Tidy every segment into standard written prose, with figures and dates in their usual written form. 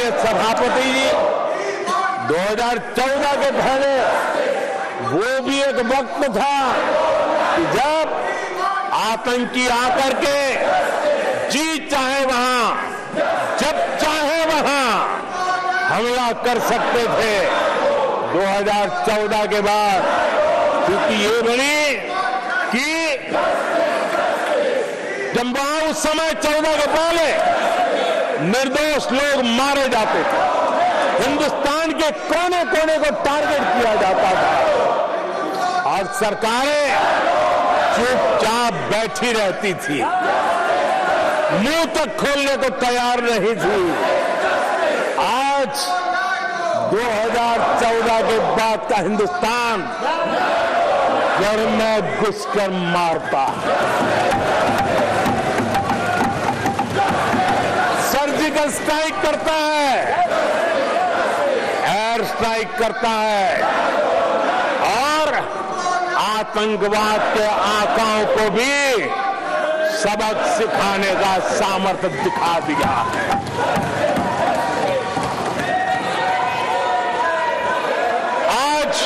आदरणीय सभापति जी, 2014 के पहले वो भी एक वक्त था कि जब आतंकी आकर के जी चाहे वहां, जब चाहे वहां हमला कर सकते थे। 2014 के बाद क्योंकि ये बनी कि जब वहां उस समय 14 के पहले निर्दोष लोग मारे जाते थे, हिंदुस्तान के कोने कोने को टारगेट किया जाता था और सरकारें चुपचाप बैठी रहती थी, मुंह तक खोलने को तैयार नहीं थी। आज 2014 के बाद का हिंदुस्तान घर में घुसकर मारता, सर्जिकल स्ट्राइक करता है, एयर स्ट्राइक करता है और आतंकवाद के आकाओं को भी सबक सिखाने का सामर्थ्य दिखा दिया है। आज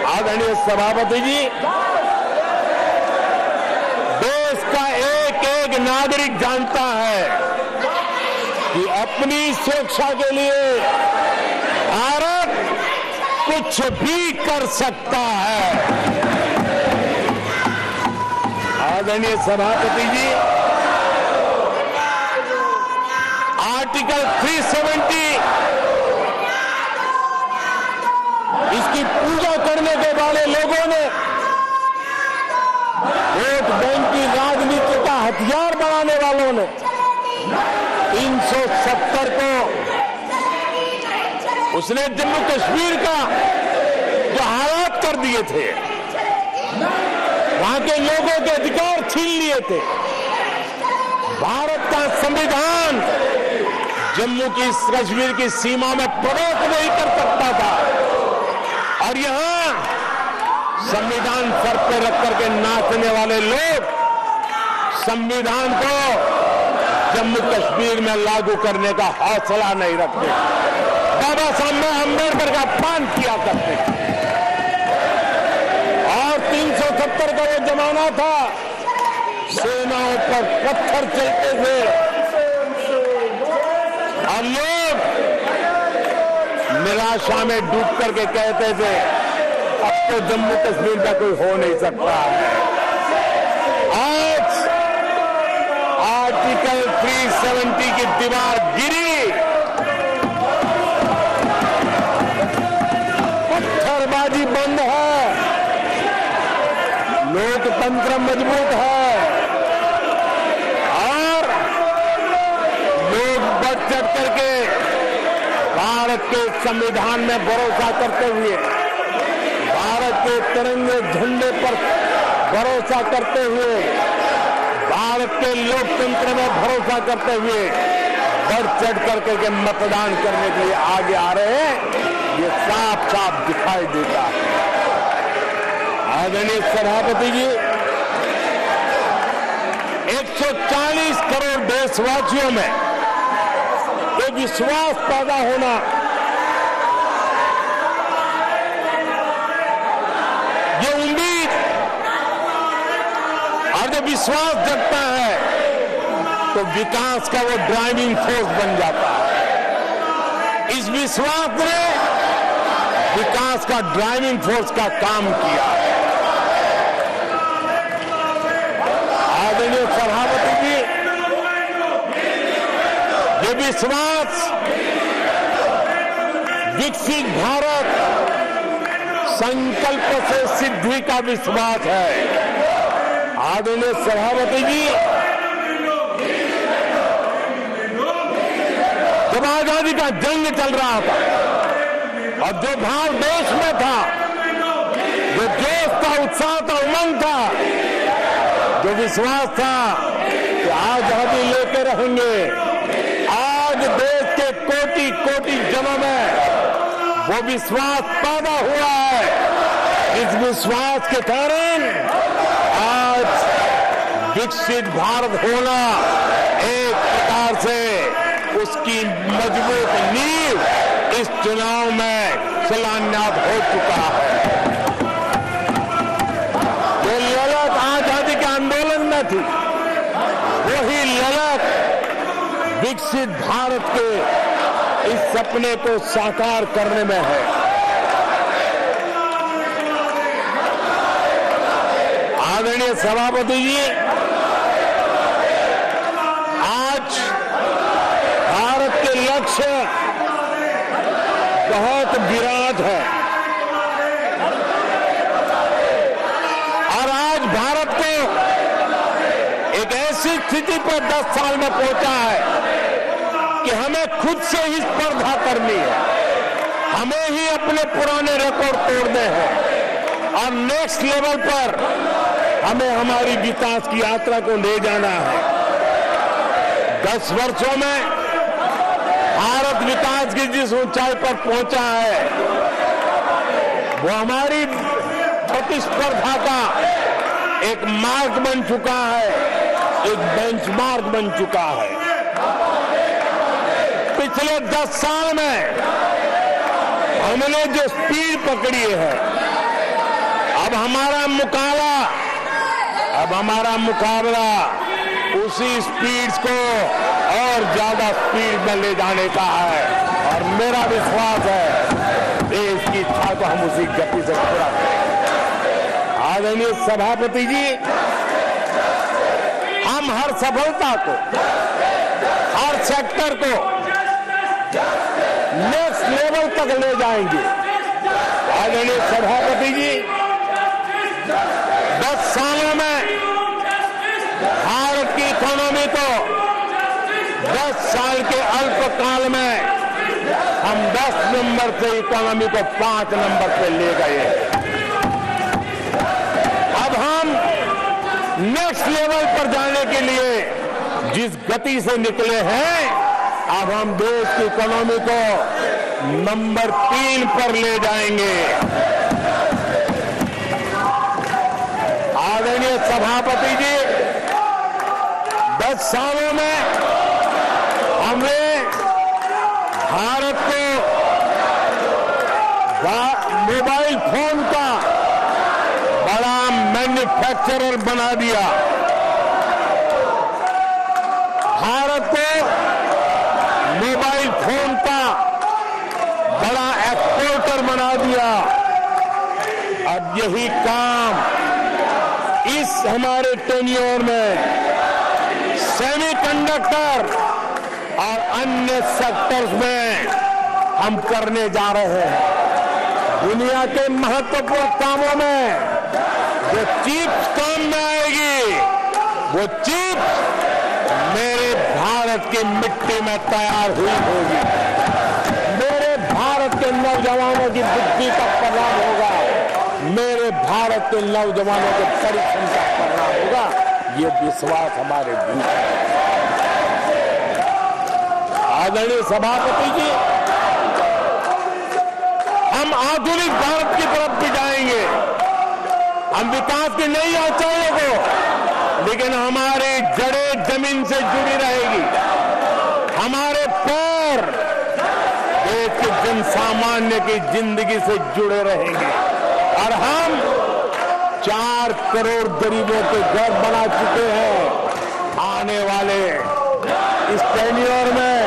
आदरणीय सभापति जी, देश का एक एक नागरिक जानता है कि अपनी सुरक्षा के लिए भारत कुछ भी कर सकता है। आदरणीय सभापति जी, आर्टिकल 370 इसकी पूजा करने के वाले लोगों ने, वोट बैंक की राजनीति का हथियार बनाने वालों ने 370 को उसने जम्मू कश्मीर का जो हालात कर दिए थे, वहां के लोगों के अधिकार छीन लिए थे। भारत का संविधान जम्मू की कश्मीर की सीमा में प्रवेश नहीं कर सकता था और यहां संविधान सर पे रख करके नाचने वाले लोग संविधान को जम्मू कश्मीर में लागू करने का हौसला नहीं रखते, बाबा साहब अम्बेडकर का अपमान किया करते और 370 का वो जमाना था, सेनाओं पर पत्थर चलते थे और लोग निराशा में डूब करके कहते थे अब तो जम्मू कश्मीर का कोई हो नहीं सकता है। आज आर्टिकल 370 की दीवार गिरी, पत्थरबाजी बंद है, लोकतंत्र मजबूत है और लोग बढ़ चढ़ करके भारत के संविधान में भरोसा करते हुए, भारत के तिरंगे झंडे पर भरोसा करते हुए, भारत के लोकतंत्र में भरोसा करते हुए बढ़ चढ़ करके मतदान करने के लिए आगे आ रहे हैं, ये साफ साफ दिखाई देता है। आदरणीय सभापति जी, 140 करोड़ देशवासियों में ये विश्वास पैदा होना, ये उम्मीद और जब विश्वास जगता है तो विकास का वो ड्राइविंग फोर्स बन जाता है। इस विश्वास ने विकास का ड्राइविंग फोर्स का काम किया। आदरणीय सभापति जी, ये विश्वास विकसित भारत संकल्प से सिद्धि का विश्वास है। आदरणीय सभापति जी, जब आजादी का जंग चल रहा था और जो भाव देश में था, जो जोश था, उत्साह था, उमंग था, जो विश्वास था कि आजादी लेके रहेंगे, आज देश के कोटि कोटि जनों में वो विश्वास पैदा हुआ है। इस विश्वास के कारण आज विकसित भारत होना एक प्रकार से उसकी मजबूत नींव इस चुनाव में शिलान्यास हो चुका है। जो ललक आजादी के आंदोलन में थी, वही ललक विकसित भारत के इस सपने को साकार करने में है। आदरणीय सभापति जी, आज भारत के लक्ष्य बहुत विराट है और आज भारत को एक ऐसी स्थिति पर 10 साल में पहुंचा है कि हमें खुद से ही स्पर्धा करनी है, हमें ही अपने पुराने रिकॉर्ड तोड़ने हैं और नेक्स्ट लेवल पर हमें हमारी विकास की यात्रा को ले जाना है। 10 वर्षों में भारत विकास की जिस ऊंचाई पर पहुंचा है, वो हमारी प्रतिस्पर्धा का एक मार्ग बन चुका है, एक बेंचमार्क बन चुका है। पिछले 10 साल में हमने जो स्पीड पकड़ी है, अब हमारा मुकाबला उसी स्पीड को और ज्यादा स्पीड में ले जाने का है और मेरा विश्वास है देश की इच्छा को हम उसी गति से पूरा करेंगे। आदरणीय सभापति जी, हम हर सफलता को, हर सेक्टर को नेक्स्ट लेवल तक ले जाएंगे। आदरणीय सभापति जी, 10 सालों में भारत की इकोनॉमी को 10 साल के अल्पकाल में हम 10 नंबर से इकोनॉमी को 5 नंबर पे ले गए। अब हम नेक्स्ट लेवल पर जाने के लिए जिस गति से निकले हैं, अब हम देश की इकोनॉमी को नंबर 3 पर ले जाएंगे। आदरणीय सभापति जी, 10 सालों में हमने भारत को मोबाइल फोन का बड़ा मैन्युफैक्चरर बना दिया, भारत को मोबाइल फोन का बड़ा एक्सपोर्टर बना दिया। अब यही काम इस हमारे टेन्योर में सेमीकंडक्टर और अन्य सेक्टर्स में हम करने जा रहे हैं। दुनिया के महत्वपूर्ण कामों में जो चिप्स काम में आएगी, वो चिप्स मेरे भारत की मिट्टी में तैयार हुई होगी। मेरे भारत के नौजवानों की बुद्धि का परिणाम होगा, मेरे भारत के नौजवानों के परिश्रम का परिणाम होगा। ये विश्वास हमारे भीतर है। आदरणीय सभापति जी, हम आधुनिक भारत की तरफ भी जाएंगे, हम विकास की नई ऊंचाइयों को, लेकिन हमारी जड़ें जमीन से जुड़ी रहेगी, हमारे पैर देश के जन सामान्य की जिंदगी से जुड़े रहेंगे और हम 4 करोड़ गरीबों के घर बना चुके हैं। आने वाले इस टेन्योर में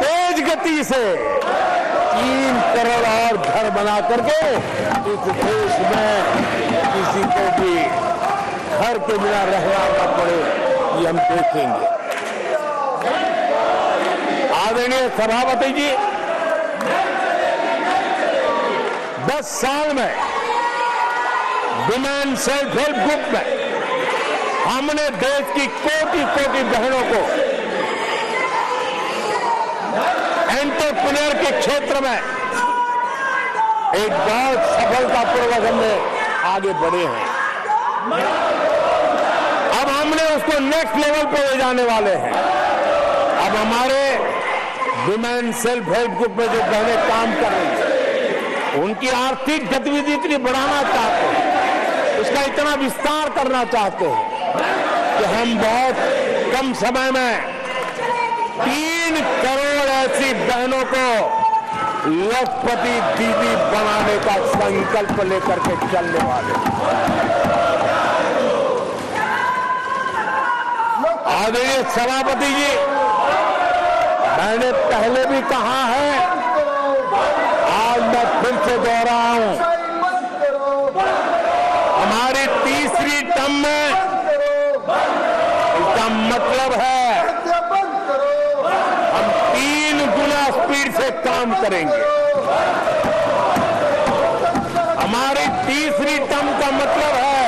तेज गति से 3 करोड़ और घर बना करके इस देश में किसी को भी घर के बिना रहना न पड़े, ये हम देखेंगे। आदरणीय सभापति जी, 10 साल में वुमेन सेल्फ हेल्प ग्रुप में हमने देश की कोटि-कोटि बहनों को एंटरप्रेन्योर के क्षेत्र में एक बहुत सफलतापूर्वक हमने आगे बढ़े हैं। अब हमने उसको नेक्स्ट लेवल पर ले जाने वाले हैं। अब हमारे वुमेन सेल्फ हेल्प ग्रुप में जो बहनें काम कर रही हैं, उनकी आर्थिक गतिविधि इतनी बढ़ाना चाहते हैं, उसका इतना विस्तार करना चाहते हैं कि हम बहुत कम समय में 3 3 करोड़ ऐसी बहनों को लखपति दीदी बनाने का संकल्प लेकर के चलने वाले। आदरणीय सभापति जी, मैंने पहले भी कहा है, आज मैं फिर से दोहराऊं, हमारी तीसरी टर्म में इसका मतलब है हम 3 गुना स्पीड से काम करेंगे। हमारी तीसरी टर्म का मतलब है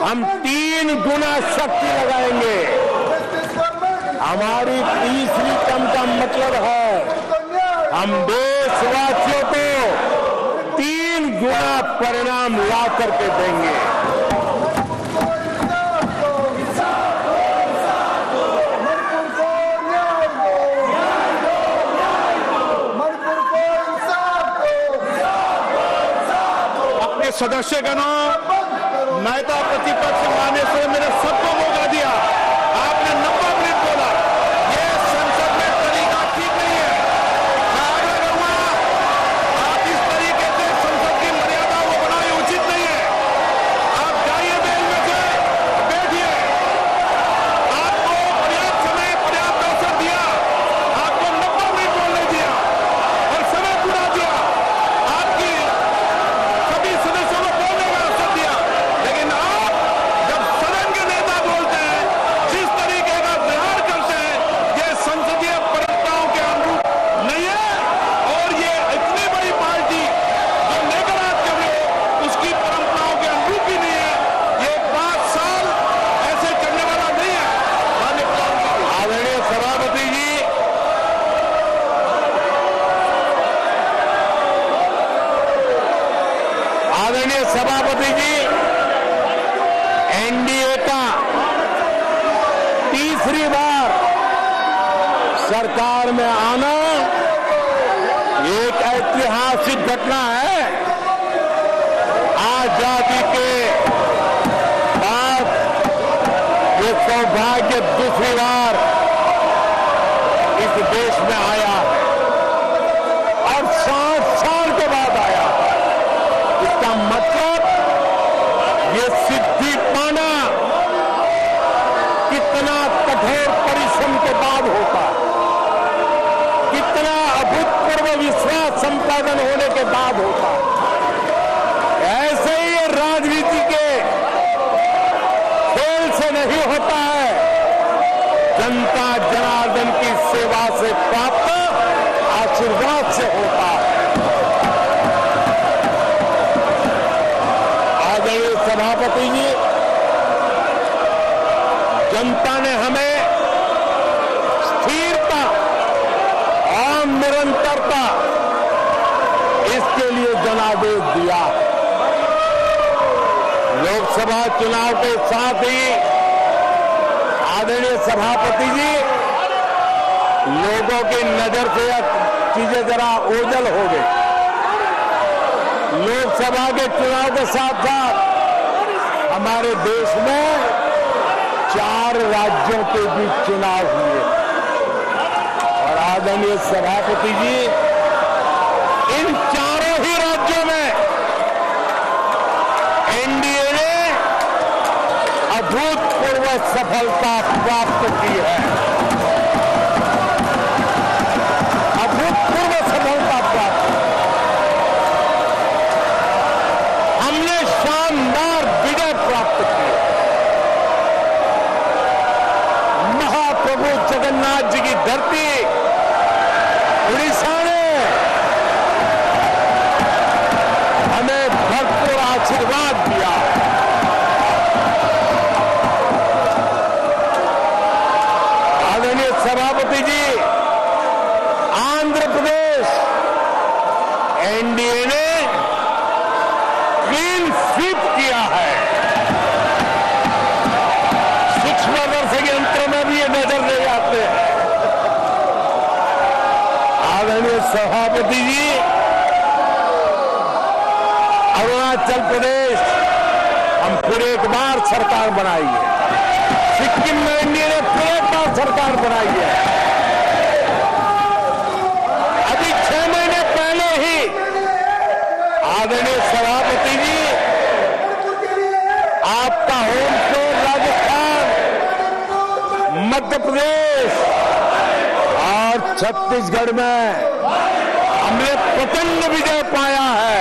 हम 3 गुना शक्ति लगाएंगे। हमारी तीसरी टर्म का मतलब है हम देशवासियों को 3 गुना परिणाम ला करके देंगे। अपने सदस्यगणों, नेता प्रतिपक्ष माने से मेरे सबको मौका दिया। आपने 90 मिनट बोला, ये संसद में तरीका ठीक नहीं है। मैं आगे रहूंगा, आप इस तरीके से संसद की मर्यादा को बनाए उचित नहीं है। आप जाइए बेल में से, बैठिए। आपको पर्याप्त समय, पर्याप्त अवसर दिया, आपको 90 मिनट बोलने दिया और समय पूरा दिया। आपकी सभी सदस्यों को बोलने का अवसर दिया, लेकिन आप जब सदन के नेता बोलते हैं, जिस तरीके का व्यवहार करते हैं, ये संसदीय परंपराओं के अनुरूप नहीं है। और ये इतनी बड़ी पार्टी जो लेकर आप कर रहे हो, उसकी परंपराओं के अनुरूप भी नहीं है। ये 5 साल ऐसे चलने वाला नहीं है। आदरणीय सभापति जी, आदरणीय सभापति जी, एनडीए का तीसरी बार सरकार में आना एक ऐतिहासिक घटना है। आजादी के बाद ये सौभाग्य दूसरी बार इस देश में आया है और 60 साल के बाद आया है। इसका मतलब ये सिद्धि पाना कितना कठोर परिश्रम के बाद होता है, कितना अभूतपूर्व विश्वास संपादन होने के बाद होता है। ऐसे ही ये राजनीति के खेल से नहीं होता है, जनता जनार्दन की सेवा से प्राप्त आशीर्वाद से होता है। आदरणीय सभापति जी, जनता ने हमें स्थिरता और निरंतरता, इसके लिए जनादेश दिया। लोकसभा चुनाव के साथ ही आदरणीय सभापति जी, लोगों की नजर से चीजें जरा ओझल हो गई। लोकसभा के चुनाव के साथ साथ हमारे देश में 4 राज्यों के बीच चुनाव हुए और आदरणीय सभापति जी, इन चारों ही राज्यों में एनडीए ने अभूतपूर्व सफलता प्राप्त की है। अभूतपूर्व सफलता प्राप्त, हमने शानदार विजय प्राप्त की। महाप्रभु जगन्नाथ जी की धरती उड़ीसा ने हमें भरपूर आशीर्वाद दिया। आदरणीय सभापति जी, आंध्र प्रदेश एनडीए ने क्लीन स्वीप किया है। सूक्ष्मदर्शी यंत्र में भी ये नजर ले जाते हैं। आदरणीय सभापति जी, अरुणाचल प्रदेश हम फिर एक बार सरकार बनाई है। सिक्किम में एनडीए ने फिर एक बार सरकार बनाई है। आदरणीय सभापति जी, आपका होम स्टेट राजस्थान, मध्य प्रदेश और छत्तीसगढ़ में हमने प्रचंड विजय पाया है।